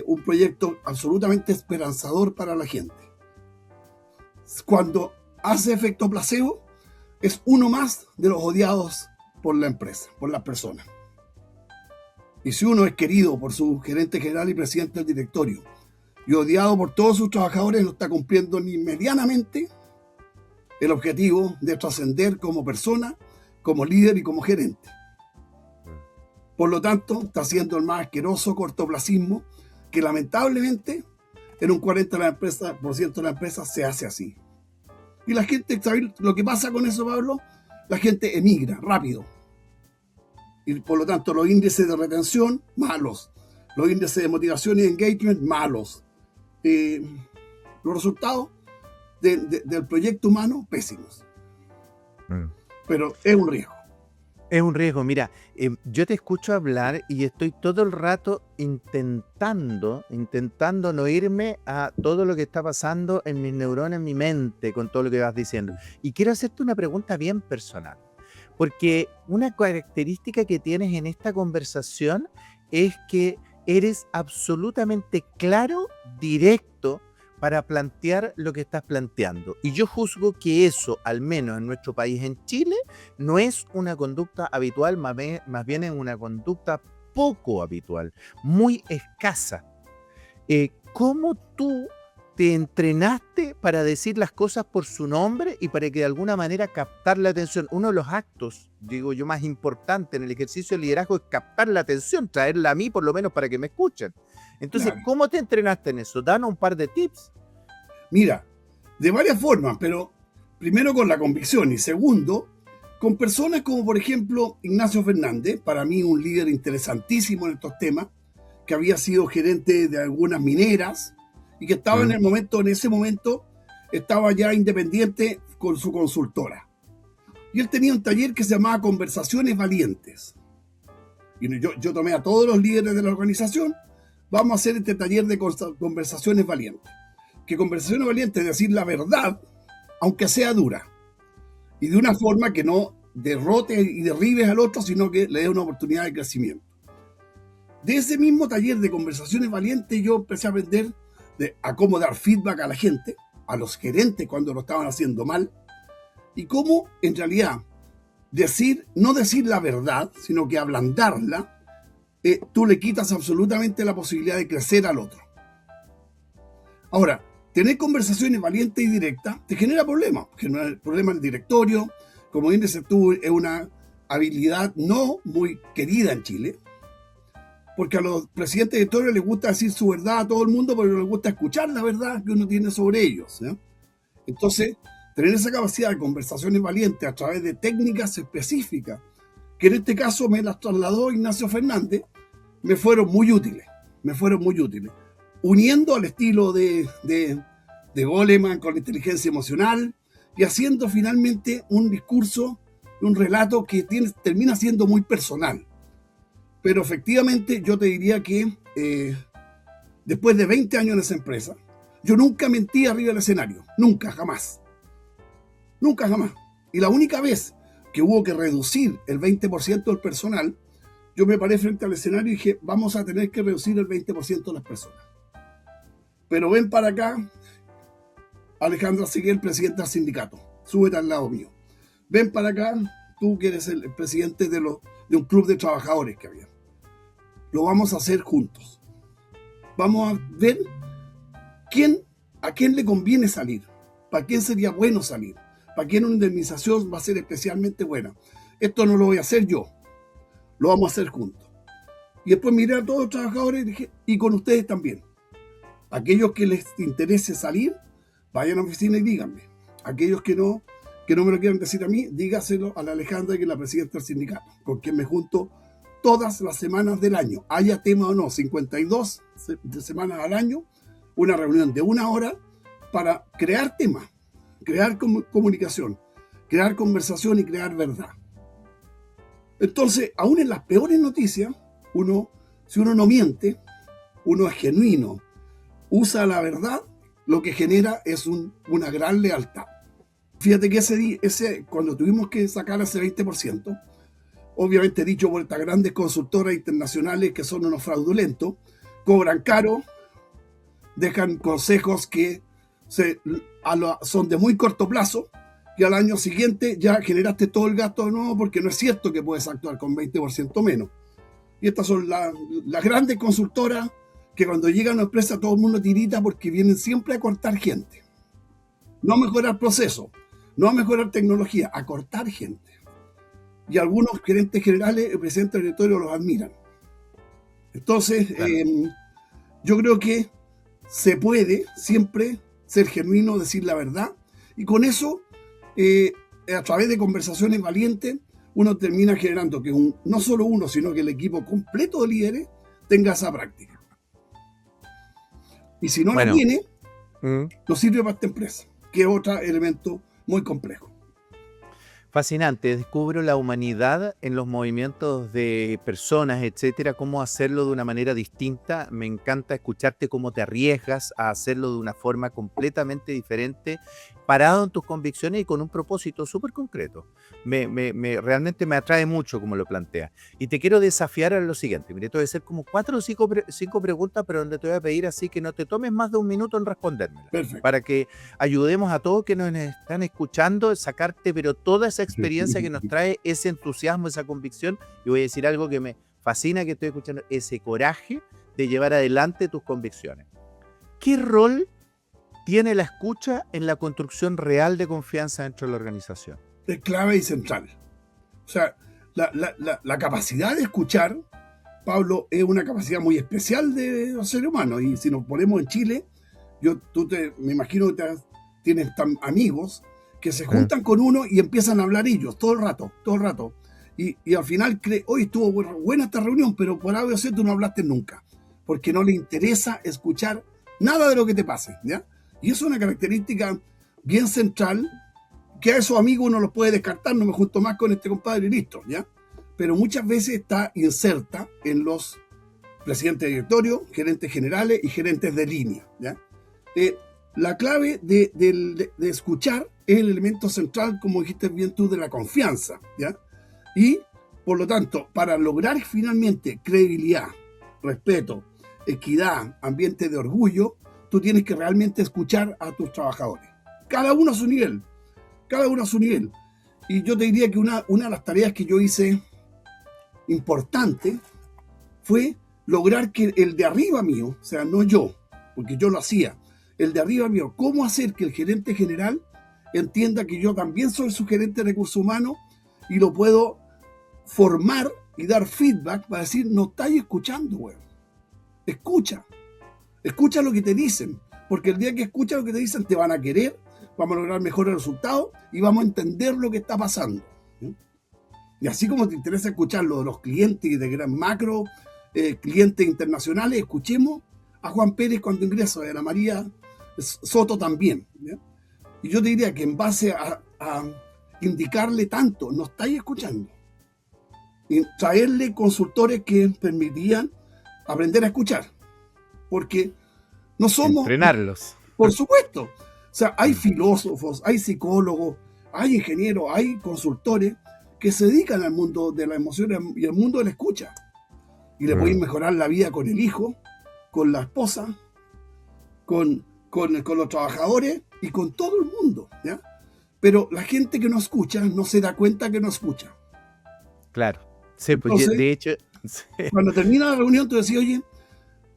un proyecto absolutamente esperanzador para la gente. Cuando hace efecto placebo, es uno más de los odiados por la empresa, por las personas. Y si uno es querido por su gerente general y presidente del directorio y odiado por todos sus trabajadores, no está cumpliendo ni medianamente el objetivo de trascender como persona, como líder y como gerente. Por lo tanto, está siendo el más asqueroso cortoplacismo que lamentablemente en un 40% de la empresa se hace así. Y la gente, ¿sabes lo que pasa con eso, Pablo? La gente emigra rápido. Y por lo tanto los índices de retención, malos. Los índices de motivación y engagement, malos. Los resultados del proyecto humano, pésimos. Pero es un riesgo. Es un riesgo. Mira, yo te escucho hablar y estoy todo el rato intentando no irme a todo lo que está pasando en mis neuronas, en mi mente, con todo lo que vas diciendo. Y quiero hacerte una pregunta bien personal. Porque una característica que tienes en esta conversación es que eres absolutamente claro, directo, para plantear lo que estás planteando. Y yo juzgo que eso, al menos en nuestro país, en Chile, no es una conducta habitual, más bien es una conducta poco habitual, muy escasa. ¿Cómo tú te entrenaste para decir las cosas por su nombre y para que de alguna manera captar la atención? Uno de los actos, digo yo, más importante en el ejercicio de liderazgo es captar la atención, traerla a mí por lo menos para que me escuchen. Entonces, claro. ¿Cómo te entrenaste en eso? Danos un par de tips. Mira, de varias formas, pero primero con la convicción y segundo, con personas como por ejemplo Ignacio Fernández, para mí un líder interesantísimo en estos temas, que había sido gerente de algunas mineras y que estaba en ese momento, estaba ya independiente con su consultora. Y él tenía un taller que se llamaba Conversaciones Valientes. Y yo tomé a todos los líderes de la organización. Vamos a hacer este taller de conversaciones valientes. Que conversaciones valientes es decir la verdad, aunque sea dura. Y de una forma que no derrote y derribes al otro, sino que le dé una oportunidad de crecimiento. De ese mismo taller de conversaciones valientes, yo empecé a aprender a cómo dar feedback a la gente, a los gerentes cuando lo estaban haciendo mal, y cómo, en realidad, no decir la verdad, sino que ablandarla, tú le quitas absolutamente la posibilidad de crecer al otro. Ahora, tener conversaciones valientes y directas te genera problemas. Genera problemas en el directorio. Como bien dices tú, es una habilidad no muy querida en Chile, porque a los presidentes de directorio les gusta decir su verdad a todo el mundo, pero no les gusta escuchar la verdad que uno tiene sobre ellos, ¿sí? Entonces, tener esa capacidad de conversaciones valientes a través de técnicas específicas, que en este caso me las trasladó Ignacio Fernández, me fueron muy útiles. Uniendo al estilo de Goleman con la inteligencia emocional y haciendo finalmente un discurso, un relato que termina siendo muy personal. Pero efectivamente yo te diría que después de 20 años en esa empresa, yo nunca mentí arriba del escenario. Nunca, jamás. Y la única vez que hubo que reducir el 20% del personal, yo me paré frente al escenario y dije, vamos a tener que reducir el 20% de las personas. Pero ven para acá, Alejandra Seguel, presidente del sindicato. Súbete al lado mío. Ven para acá, tú que eres el presidente de un club de trabajadores que había. Lo vamos a hacer juntos. Vamos a ver a quién le conviene salir. ¿Para quién sería bueno salir? ¿Para quién una indemnización va a ser especialmente buena? Esto no lo voy a hacer yo. Lo vamos a hacer juntos. Y después miré a todos los trabajadores y dije, y con ustedes también. Aquellos que les interese salir, vayan a la oficina y díganme. Aquellos que no me lo quieran decir a mí, dígaselo a la Alejandra, que es la presidenta del sindicato, con quien me junto todas las semanas del año. Haya tema o no, 52 semanas al año, una reunión de 1 hora para crear temas, crear comunicación, crear conversación y crear verdad. Entonces, aún en las peores noticias, si uno no miente, uno es genuino, usa la verdad, lo que genera es una gran lealtad. Fíjate que cuando tuvimos que sacar ese 20%, obviamente dicho por estas grandes consultoras internacionales que son unos fraudulentos, cobran caro, dejan consejos que son de muy corto plazo, y al año siguiente ya generaste todo el gasto de nuevo, porque no es cierto que puedes actuar con 20% menos. Y estas son las grandes consultoras que cuando llegan a una empresa todo el mundo tirita, porque vienen siempre a cortar gente. No a mejorar procesos, no a mejorar tecnología, a cortar gente. Y algunos gerentes generales, el presidente del directorio, los admiran. Entonces, claro. Yo creo que se puede siempre ser genuino, decir la verdad, y con eso, a través de conversaciones valientes, uno termina generando que no solo uno, sino que el equipo completo de líderes tenga esa práctica. Y si no la tiene, no sirve para esta empresa, que es otro elemento muy complejo. Fascinante, descubro la humanidad en los movimientos de personas, etcétera, cómo hacerlo de una manera distinta. Me encanta escucharte cómo te arriesgas a hacerlo de una forma completamente diferente, parado en tus convicciones y con un propósito súper concreto. Realmente me atrae mucho como lo planteas. Y te quiero desafiar a lo siguiente. Mire, te voy a hacer como 4 o 5 preguntas, pero donde te voy a pedir así que no te tomes más de 1 minuto en respondérmelas. Perfecto. Para que ayudemos a todos que nos están escuchando, sacarte pero toda esa experiencia que nos trae, ese entusiasmo, esa convicción. Y voy a decir algo que me fascina que estoy escuchando, ese coraje de llevar adelante tus convicciones. ¿Qué rol tiene la escucha en la construcción real de confianza dentro de la organización? Es clave y central. O sea, la capacidad de escuchar, Pablo, es una capacidad muy especial de los seres humanos. Y si nos ponemos en Chile, me imagino que tienes amigos que se juntan con uno y empiezan a hablar ellos todo el rato. Y al final hoy estuvo buena esta reunión, pero por algo tú no hablaste nunca, porque no le interesa escuchar nada de lo que te pase, ¿ya? Y eso es una característica bien central, que a esos amigos uno los puede descartar, no me junto más con este compadre y listo, ¿ya? Pero muchas veces está inserta en los presidentes de directorio, gerentes generales y gerentes de línea, ¿ya? La clave de escuchar es el elemento central, como dijiste bien tú, de la confianza, ¿ya? Y, por lo tanto, para lograr finalmente credibilidad, respeto, equidad, ambiente de orgullo, tú tienes que realmente escuchar a tus trabajadores. Cada uno a su nivel. Y yo te diría que una de las tareas que yo hice importante fue lograr que el de arriba mío, o sea, no yo, porque yo lo hacía, el de arriba mío, cómo hacer que el gerente general entienda que yo también soy su gerente de recursos humanos y lo puedo formar y dar feedback para decir, no estáis escuchando, güey. Escucha lo que te dicen, porque el día que escuchas lo que te dicen te van a querer, vamos a lograr mejores resultados y vamos a entender lo que está pasando. ¿Sí? Y así como te interesa escuchar lo de los clientes y de gran macro, clientes internacionales, escuchemos a Juan Pérez cuando ingresa, a Ana María Soto también. ¿Sí? Y yo te diría que en base a indicarle tanto, no estáis escuchando. Y traerle consultores que permitían aprender a escuchar. Porque no somos... Entrenarlos. Por supuesto. O sea, hay filósofos, hay psicólogos, hay ingenieros, hay consultores que se dedican al mundo de las emociones y al mundo de la escucha. Y le pueden mejorar la vida con el hijo, con la esposa, con los trabajadores y con todo el mundo, ¿ya? Pero la gente que no escucha no se da cuenta que no escucha. Claro. Sí, pues Entonces, de hecho... Sí. Cuando termina la reunión, tú decís, oye,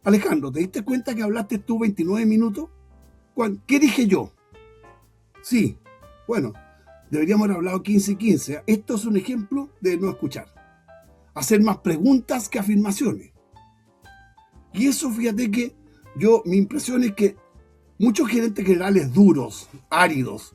Alejandro, ¿te diste cuenta que hablaste tú 29 minutos? ¿Qué dije yo? Sí, bueno, deberíamos haber hablado 15 y 15. Esto es un ejemplo de no escuchar. Hacer más preguntas que afirmaciones. Y eso, fíjate que mi impresión es que muchos gerentes generales duros, áridos,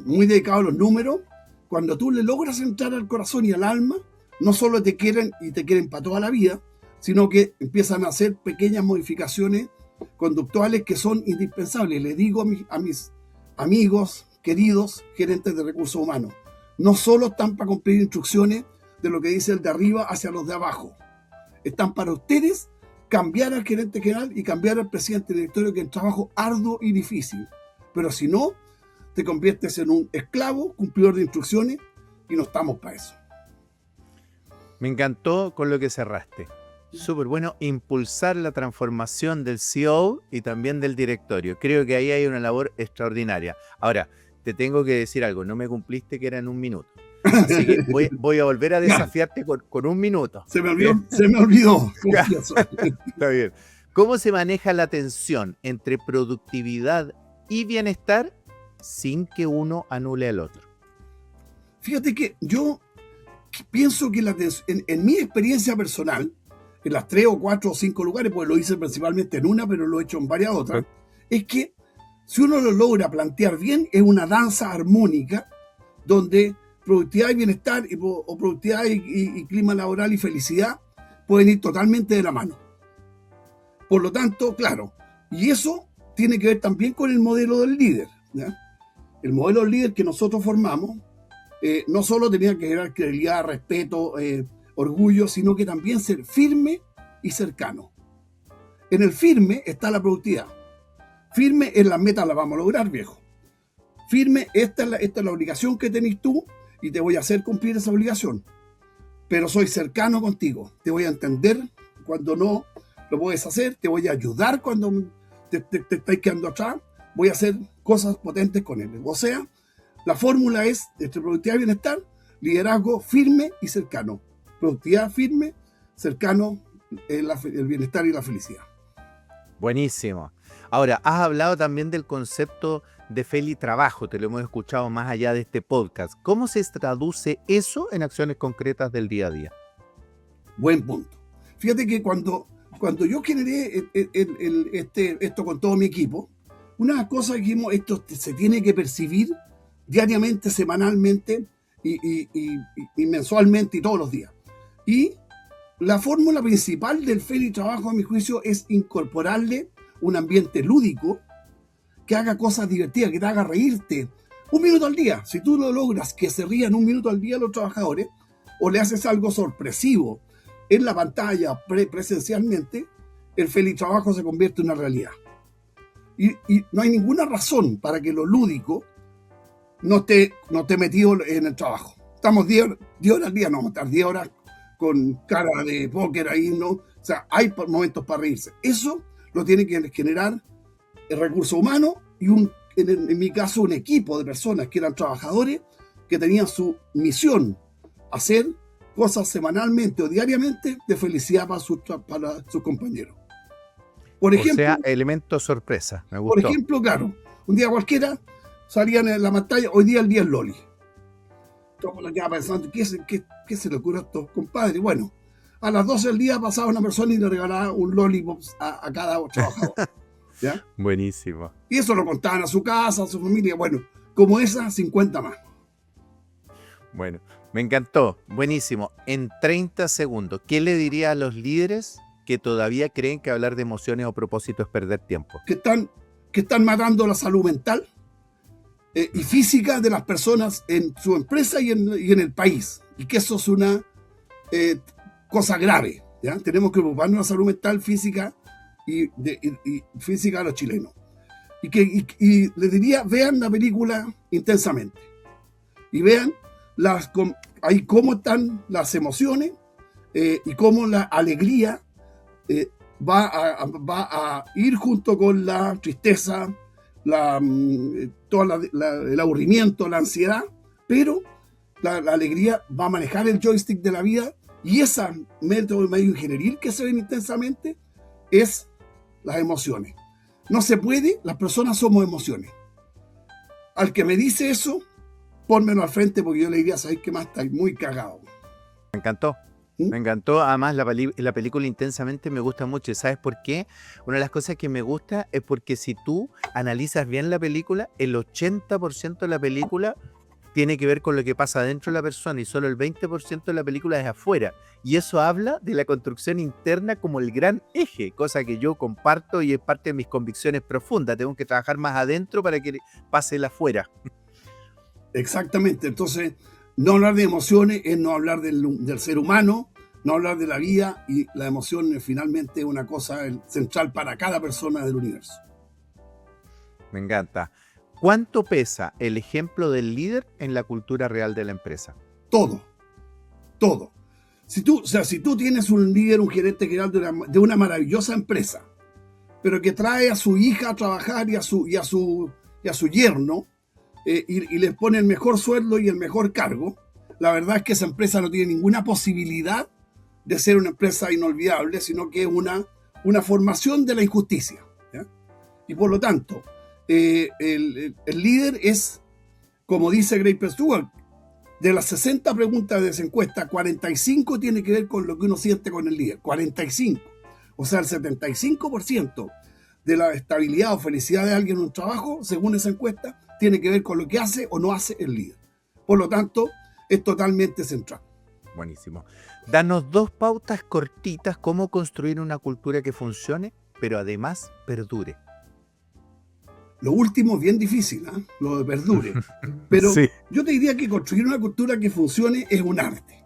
muy dedicados a los números, cuando tú le logras entrar al corazón y al alma, no solo te quieren y te quieren para toda la vida, sino que empiezan a hacer pequeñas modificaciones conductuales que son indispensables. Le digo a mis amigos, queridos gerentes de recursos humanos, no solo están para cumplir instrucciones de lo que dice el de arriba hacia los de abajo. Están para ustedes cambiar al gerente general y cambiar al presidente del directorio, que es un trabajo arduo y difícil. Pero si no, te conviertes en un esclavo, cumplidor de instrucciones, y no estamos para eso. Me encantó con lo que cerraste. Súper bueno impulsar la transformación del CEO y también del directorio. Creo que ahí hay una labor extraordinaria. Ahora, te tengo que decir algo. No me cumpliste que era en 1 minuto. Así que voy a volver a desafiarte con 1 minuto. Se me olvidó. Está bien. ¿Cómo se maneja la tensión entre productividad y bienestar sin que uno anule al otro? Fíjate que yo pienso que en mi experiencia personal, en las 3 o 4 o 5 lugares, pues lo hice principalmente en una, pero lo he hecho en varias otras, es que si uno lo logra plantear bien, es una danza armónica donde productividad y bienestar o productividad y clima laboral y felicidad pueden ir totalmente de la mano. Por lo tanto, claro, y eso tiene que ver también con el modelo del líder, ¿ya? El modelo del líder que nosotros formamos no solo tenía que generar credibilidad, respeto, orgullo, sino que también ser firme y cercano. En el firme está la productividad. Firme en las metas las vamos a lograr, viejo. Firme, esta es la obligación que tenés tú y te voy a hacer cumplir esa obligación. Pero soy cercano contigo. Te voy a entender cuando no lo puedes hacer. Te voy a ayudar cuando te estás quedando atrás. Voy a hacer cosas potentes con él. O sea, la fórmula es entre productividad y bienestar, liderazgo firme y cercano. Productividad firme, cercano, el bienestar y la felicidad. Buenísimo. Ahora, has hablado también del concepto de Felitrabajo, te lo hemos escuchado más allá de este podcast. ¿Cómo se traduce eso en acciones concretas del día a día? Buen punto. Fíjate que cuando yo generé esto con todo mi equipo, una cosa que dijimos, esto se tiene que percibir diariamente, semanalmente y mensualmente y todos los días. Y la fórmula principal del Felitrabajo, a mi juicio, es incorporarle un ambiente lúdico que haga cosas divertidas, que te haga reírte. 1 minuto al día. Si tú lo logras que se rían 1 minuto al día los trabajadores, o le haces algo sorpresivo en la pantalla presencialmente, el Felitrabajo se convierte en una realidad. Y no hay ninguna razón para que lo lúdico no esté metido en el trabajo. Estamos 10 horas al día, no vamos a estar 10 horas con cara de póker ahí, ¿no? O sea, hay momentos para reírse. Eso lo tiene que generar el recurso humano y en mi caso un equipo de personas que eran trabajadores que tenían su misión hacer cosas semanalmente o diariamente de felicidad para sus compañeros. Por O ejemplo, sea, elemento sorpresa. Me por gustó. ejemplo, claro, un día cualquiera salían en la pantalla, hoy día el día es Loli. Todo el mundo quedaba pensando, ¿qué se le ocurre a estos compadres? Bueno, a las 12 del día pasaba una persona y le regalaba un lollipop a cada trabajador. ¿Ya? Buenísimo. Y eso lo contaban a su casa, a su familia. Bueno, como esas, 50 más. Bueno, me encantó. Buenísimo. En 30 segundos, ¿qué le diría a los líderes que todavía creen que hablar de emociones o propósito es perder tiempo? Que están matando la salud mental y física de las personas en su empresa y en el país. Y que eso es una cosa grave. ¿Ya? Tenemos que preocuparnos de la salud mental, física y física de los chilenos. Y les diría, vean la película intensamente. Y vean ahí cómo están las emociones y cómo la alegría va a ir junto con la tristeza, todo el aburrimiento, la ansiedad, pero la alegría va a manejar el joystick de la vida, y ese método medio ingenieril que se ve intensamente es las emociones. No se puede, las personas somos emociones. Al que me dice eso, pónmelo al frente, porque yo le diría, ¿sabes qué más? Estáis muy cagado. Me encantó. Me encantó. Además, la película intensamente me gusta mucho. ¿Y sabes por qué? Una de las cosas que me gusta es porque si tú analizas bien la película, el 80% de la película tiene que ver con lo que pasa dentro de la persona y solo el 20% de la película es afuera. Y eso habla de la construcción interna como el gran eje, cosa que yo comparto y es parte de mis convicciones profundas. Tengo que trabajar más adentro para que pase el afuera. Exactamente. Entonces, no hablar de emociones es no hablar del ser humano, no hablar de la vida, y la emoción es finalmente una cosa central para cada persona del universo. Me encanta. ¿Cuánto pesa el ejemplo del líder en la cultura real de la empresa? Todo. Si tú tienes un líder, un gerente general de una maravillosa empresa, pero que trae a su hija a trabajar y a su yerno, y les pone el mejor sueldo y el mejor cargo, la verdad es que esa empresa no tiene ninguna posibilidad de ser una empresa inolvidable, sino que es una formación de la injusticia. ¿Ya? Y por lo tanto, el líder es, como dice Graeber Stewart, de las 60 preguntas de esa encuesta, 45 tiene que ver con lo que uno siente con el líder. 45. O sea, el 75% de la estabilidad o felicidad de alguien en un trabajo, según esa encuesta, tiene que ver con lo que hace o no hace el líder. Por lo tanto, es totalmente central. Buenísimo. Danos 2 pautas cortitas cómo construir una cultura que funcione, pero además perdure. Lo último es bien difícil, ¿eh? Lo de perdure. Pero sí, yo te diría que construir una cultura que funcione es un arte.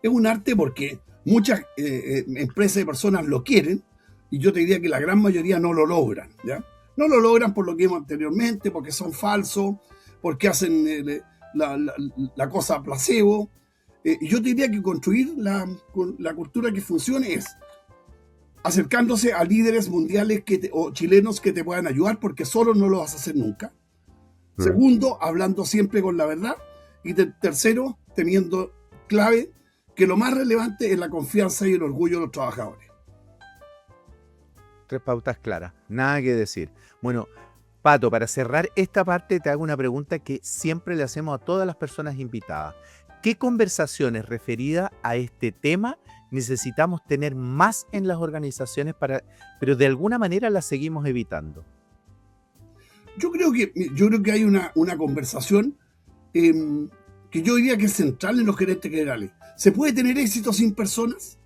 Es un arte porque muchas empresas y personas lo quieren, y yo te diría que la gran mayoría no lo logran. ¿Ya? No lo logran por lo que vimos anteriormente, porque son falsos, porque hacen la cosa placebo. Y yo te diría que construir la cultura que funcione es acercándose a líderes mundiales o chilenos que te puedan ayudar, porque solo no lo vas a hacer nunca. Segundo, hablando siempre con la verdad. Y tercero, teniendo clave que lo más relevante es la confianza y el orgullo de los trabajadores. 3 pautas claras, nada que decir. Bueno, Pato, para cerrar esta parte te hago una pregunta que siempre le hacemos a todas las personas invitadas. ¿Qué conversaciones referidas a este tema necesitamos tener más en las organizaciones, pero de alguna manera las seguimos evitando? Yo creo que hay una conversación que yo diría que es central en los gerentes generales. ¿Se puede tener éxito sin personas?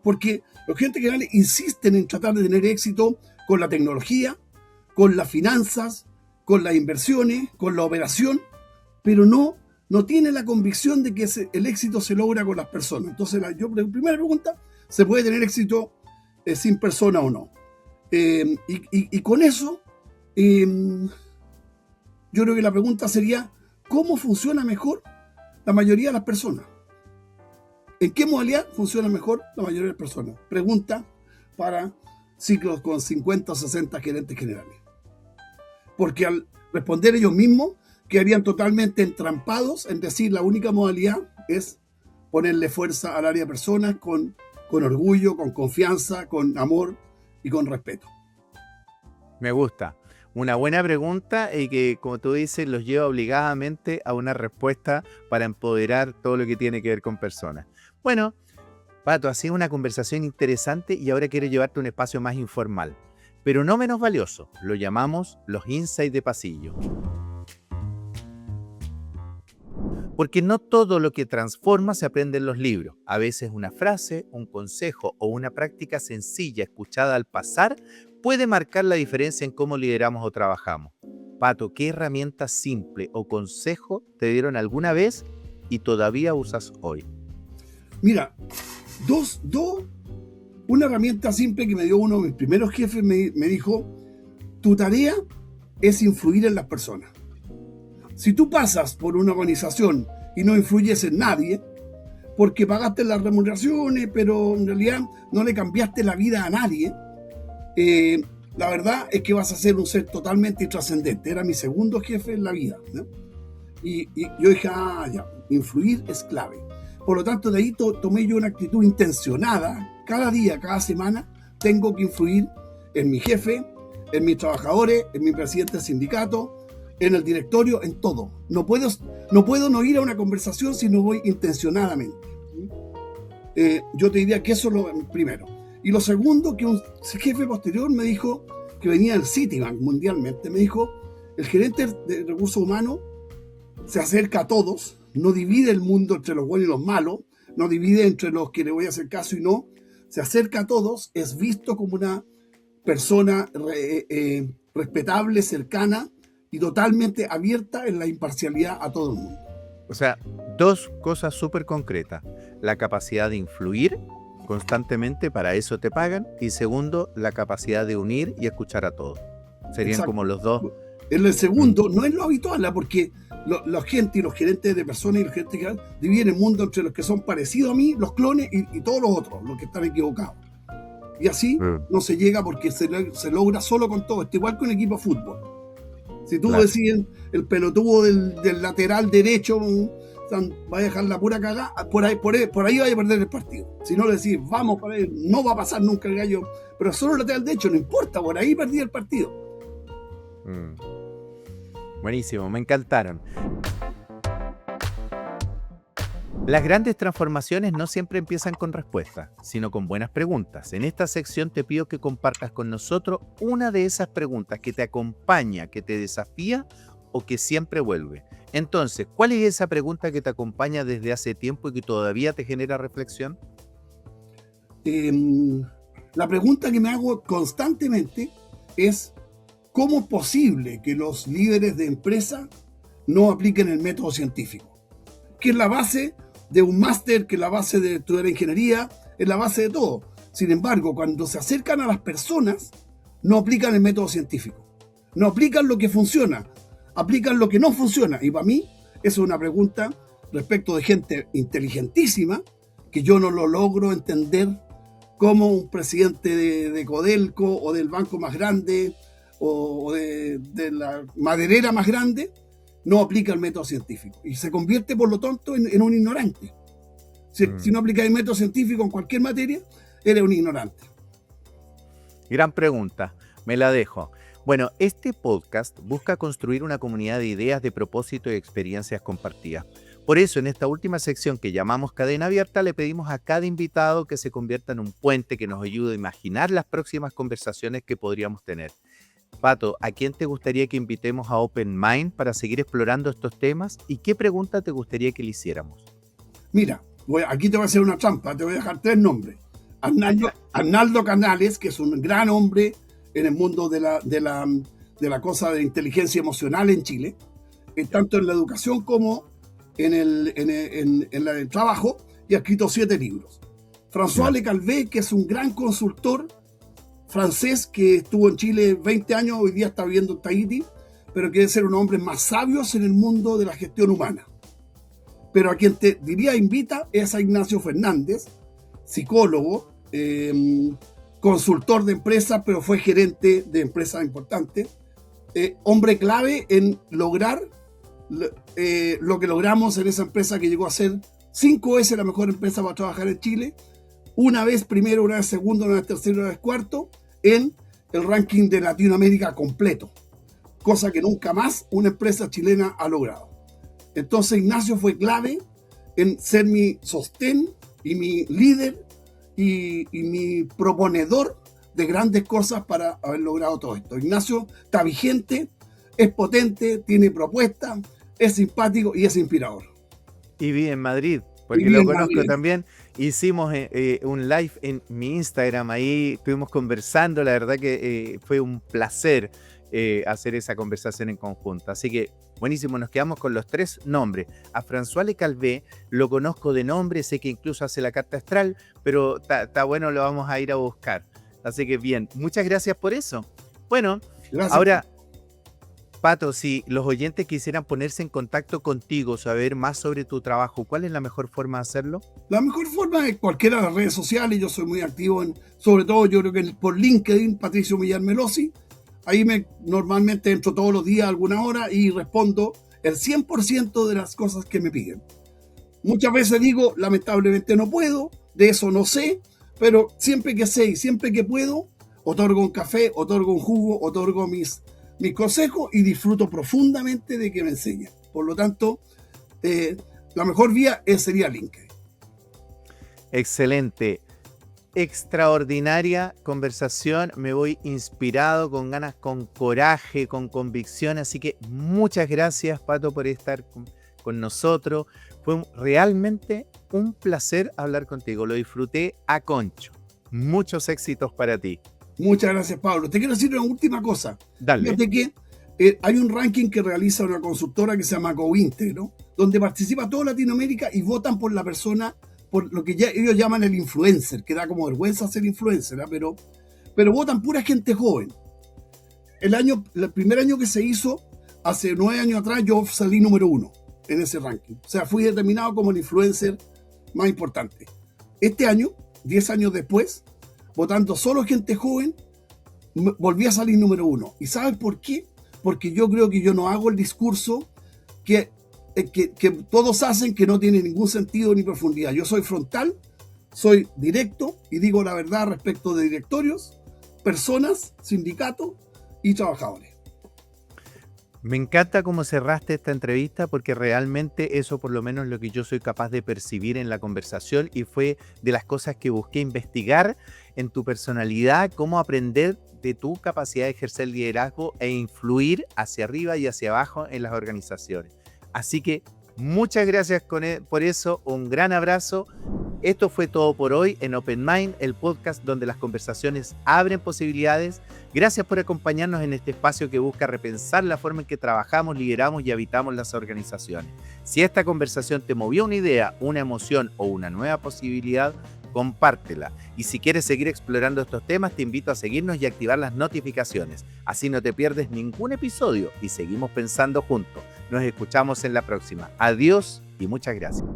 Porque los gerentes generales insisten en tratar de tener éxito con la tecnología, con las finanzas, con las inversiones, con la operación, pero no tiene la convicción de que el éxito se logra con las personas. Entonces, primera pregunta, ¿se puede tener éxito sin persona o no? Y con eso, yo creo que la pregunta sería, ¿cómo funciona mejor la mayoría de las personas? ¿En qué modalidad funciona mejor la mayoría de las personas? Pregunta para ciclos con 50 o 60 gerentes generales. Porque al responder ellos mismos, quedarían totalmente entrampados en decir la única modalidad es ponerle fuerza al área de personas con orgullo, con confianza, con amor y con respeto. Me gusta. Una buena pregunta y que, como tú dices, los lleva obligadamente a una respuesta para empoderar todo lo que tiene que ver con personas. Bueno, Pato, ha sido una conversación interesante y ahora quiero llevarte a un espacio más informal, pero no menos valioso. Lo llamamos los insights de pasillo. Porque no todo lo que transforma se aprende en los libros. A veces una frase, un consejo o una práctica sencilla escuchada al pasar puede marcar la diferencia en cómo lideramos o trabajamos. Pato, ¿qué herramienta simple o consejo te dieron alguna vez y todavía usas hoy? Mira, una herramienta simple que me dio uno de mis primeros jefes me dijo: tu tarea es influir en las personas. Si tú pasas por una organización y no influyes en nadie, porque pagaste las remuneraciones, pero en realidad no le cambiaste la vida a nadie, la verdad es que vas a ser un ser totalmente intrascendente. Era mi segundo jefe en la vida, ¿no? Y yo dije, ya, influir es clave. Por lo tanto, de ahí tomé yo una actitud intencionada. Cada día, cada semana, tengo que influir en mi jefe, en mis trabajadores, en mi presidente del sindicato, en el directorio, en todo. No puedo no ir a una conversación si no voy intencionadamente. Yo te diría que eso es lo primero. Y lo segundo, que un jefe posterior me dijo, que venía del Citibank mundialmente, me dijo: el gerente de recursos humanos se acerca a todos, no divide el mundo entre los buenos y los malos, no divide entre los que le voy a hacer caso y no, se acerca a todos, es visto como una persona respetable, cercana y totalmente abierta en la imparcialidad a todo el mundo. O sea, dos cosas súper concretas. La capacidad de influir constantemente, para eso te pagan. Y segundo, la capacidad de unir y escuchar a todos. Serían Exacto. Como los dos. El segundo no es lo habitual, porque la gente y los gerentes de personas y los gerentes que dividen el mundo entre los que son parecidos a mí, los clones, y todos los otros, los que están equivocados. Y así no se llega, porque se logra solo con todo. Es igual que un equipo de fútbol. Si tú decís el pelotudo del lateral derecho, va a dejar la pura cagada, por ahí va a perder el partido. Si no le decís, vamos, no va a pasar nunca el gallo, pero solo el lateral derecho, no importa, por ahí perdí el partido. Buenísimo, me encantaron. Las grandes transformaciones no siempre empiezan con respuestas, sino con buenas preguntas. En esta sección te pido que compartas con nosotros una de esas preguntas que te acompaña, que te desafía o que siempre vuelve. Entonces, ¿cuál es esa pregunta que te acompaña desde hace tiempo y que todavía te genera reflexión? La pregunta que me hago constantemente es: ¿cómo es posible que los líderes de empresa no apliquen el método científico? Que es la base de un máster, que es la base de estudiar ingeniería, es la base de todo. Sin embargo, cuando se acercan a las personas, no aplican el método científico. No aplican lo que funciona, aplican lo que no funciona. Y para mí, eso es una pregunta respecto de gente inteligentísima, que yo no lo logro entender, como un presidente de Codelco o del banco más grande o de la maderera más grande no aplica el método científico y se convierte, por lo tanto, en un ignorante. Si no aplicas el método científico en cualquier materia, eres un ignorante. Gran pregunta, me la dejo. Bueno, este podcast busca construir una comunidad de ideas, de propósito y experiencias compartidas. Por eso, en esta última sección que llamamos Cadena Abierta, le pedimos a cada invitado que se convierta en un puente que nos ayude a imaginar las próximas conversaciones que podríamos tener. Pato, ¿a quién te gustaría que invitemos a Open Mind para seguir explorando estos temas? ¿Y qué pregunta te gustaría que le hiciéramos? Mira, aquí te voy a hacer una trampa, te voy a dejar 3 nombres. Arnaldo Canales, que es un gran hombre en el mundo de la cosa de inteligencia emocional en Chile, tanto en la educación como en el trabajo, y ha escrito 7 libros. François Lecalvé, que es un gran consultor francés que estuvo en Chile 20 años, hoy día está viviendo en Tahití, pero quiere ser uno de los hombres más sabios en el mundo de la gestión humana. Pero a quien te diría invita es a Ignacio Fernández, psicólogo, consultor de empresas, pero fue gerente de empresas importantes, hombre clave en lograr lo que logramos en esa empresa que llegó a ser 5 veces la mejor empresa para trabajar en Chile, una vez primero, una vez segundo, una vez tercero, una vez cuarto, en el ranking de Latinoamérica completo, cosa que nunca más una empresa chilena ha logrado. Entonces Ignacio fue clave en ser mi sostén y mi líder y mi proponedor de grandes cosas para haber logrado todo esto. Ignacio está vigente, es potente, tiene propuestas, es simpático y es inspirador. Y vive en Madrid, porque lo conozco también. Hicimos un live en mi Instagram, ahí estuvimos conversando, la verdad que fue un placer hacer esa conversación en conjunto. Así que buenísimo, nos quedamos con los 3 nombres. A François Lecalvé lo conozco de nombre, sé que incluso hace la carta astral, pero está bueno, lo vamos a ir a buscar. Así que bien, muchas gracias por eso. Bueno, gracias. Ahora, Pato, si los oyentes quisieran ponerse en contacto contigo, saber más sobre tu trabajo, ¿cuál es la mejor forma de hacerlo? La mejor forma es cualquiera de las redes sociales. Yo soy muy activo sobre todo yo creo que por LinkedIn, Patricio Millán Melosi. Ahí normalmente entro todos los días a alguna hora y respondo el 100% de las cosas que me piden. Muchas veces digo, lamentablemente no puedo, de eso no sé, pero siempre que sé y siempre que puedo, otorgo un café, otorgo un jugo, otorgo mis consejos y disfruto profundamente de que me enseñen. Por lo tanto, la mejor vía sería LinkedIn. Excelente. Extraordinaria conversación, me voy inspirado, con ganas, con coraje, con convicción, así que muchas gracias, Pato, por estar con nosotros. Fue realmente un placer hablar contigo, lo disfruté a concho. Muchos éxitos para ti. Muchas gracias, Pablo. Te quiero decir una última cosa. Dale. Fíjate que hay un ranking que realiza una consultora que se llama GoIntegro, donde participa toda Latinoamérica y votan por la persona, por lo que ellos llaman el influencer, que da como vergüenza ser influencer, ¿eh? pero votan pura gente joven. El primer año que se hizo, hace 9 años atrás, yo salí número 1 en ese ranking. O sea, fui determinado como el influencer más importante. Este año, 10 años después, votando solo gente joven, volví a salir número 1. ¿Y sabes por qué? Porque yo creo que yo no hago el discurso que todos hacen, que no tiene ningún sentido ni profundidad. Yo soy frontal, soy directo y digo la verdad respecto de directorios, personas, sindicatos y trabajadores. Me encanta cómo cerraste esta entrevista, porque realmente eso por lo menos es lo que yo soy capaz de percibir en la conversación, y fue de las cosas que busqué investigar en tu personalidad, cómo aprender de tu capacidad de ejercer liderazgo e influir hacia arriba y hacia abajo en las organizaciones. Así que muchas gracias por eso, un gran abrazo. Esto fue todo por hoy en Open Mind, el podcast donde las conversaciones abren posibilidades. Gracias por acompañarnos en este espacio que busca repensar la forma en que trabajamos, lideramos y habitamos las organizaciones. Si esta conversación te movió una idea, una emoción o una nueva posibilidad, compártela. Y si quieres seguir explorando estos temas, te invito a seguirnos y activar las notificaciones. Así no te pierdes ningún episodio y seguimos pensando juntos. Nos escuchamos en la próxima. Adiós y muchas gracias.